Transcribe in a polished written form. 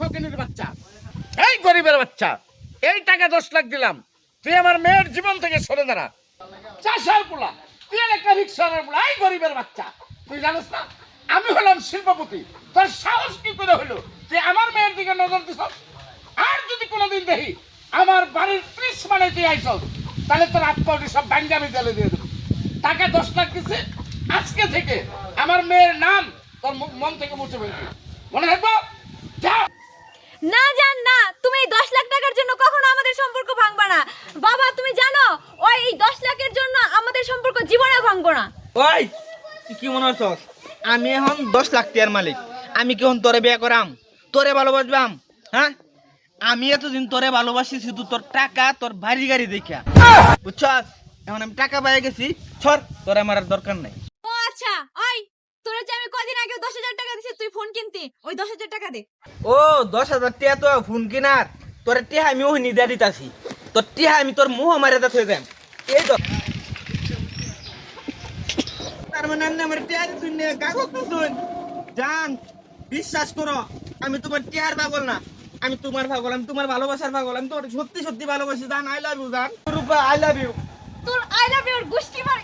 ফকিনীর বাচ্চা, এই গরিবের বাচ্চা, এই টাকা 10 লাখ দিলাম, তুই আমার মেয়ের জীবন থেকে সরে দাঁড়া। চাষার পোলা, তুই একটা রিক্সার পোলা, এই গরিবের বাচ্চা, তুই জানিস না আমি হলাম শিল্পপতি, তোর সাহস কি করে হলো তুই আমার মেয়ের দিকে নজর দিস? আর যদি কোনোদিন দেখি আমার বাড়ির 30 মানে তুই আইস, তাহলে তোর আত্মাটি সব ব্যাঙ্গে আমি জেলে দিয়ে দেবো। টাকা 10 লাখ দিছে, আজকে থেকে আমার মেয়ের নাম তোর মন থেকে মুছে ফেলবি, মনে রাখবো। যা। না জান না, তুমি এই 10 লাখ টাকার জন্য কখনো আমাদের সম্পর্ক ভাঙবা না। বাবা তুমি জানো ওই এই 10 লাখের জন্য আমাদের সম্পর্ক জীবনে ভাঙবো না। ওই তুই কি মনে করছস আমি এখন 10 লাখ টাকার মালিক? আমি কি এখন তোরে বিয়ে করাম, তোরে ভালোবাসবাম? হ্যাঁ, আমি এতদিন তোরে ভালোবাসি শুধু তোর টাকা, তোর বাড়ি গাড়ি দেখা, বুঝছস? এখন আমি টাকা পেয়ে গেছি, ছড়, তোরে আমার আর দরকার নাই। ও আচ্ছা, ওই তোরা যে আমি কদিন আগে 10,000 টাকা দিছি তুই ফোন কিনতি, ওই 10,000 টাকা দে। ও 10,000 টাকা তো ফোন কিনার, তোর টিহা আমি ওহনি দিয়া দিতাছি, তোর টিহা আমি তোর মুহ মারে দা থই দেম। এই তো তার মানে আমি আমার টিহা শুনে কাগজ তো শুন জান, বিশ্বাস করো আমি তোমার টিহার পাগল না, আমি তোমার পাগল, আমি তোমার ভালোবাসার পাগল, আমি তোমার সত্যি সত্যি ভালোবাসি জান। আই লাভ ইউ জান, রূপা আই লাভ ইউ। তোর আই লাভ ইউ গোষ্ঠী মার।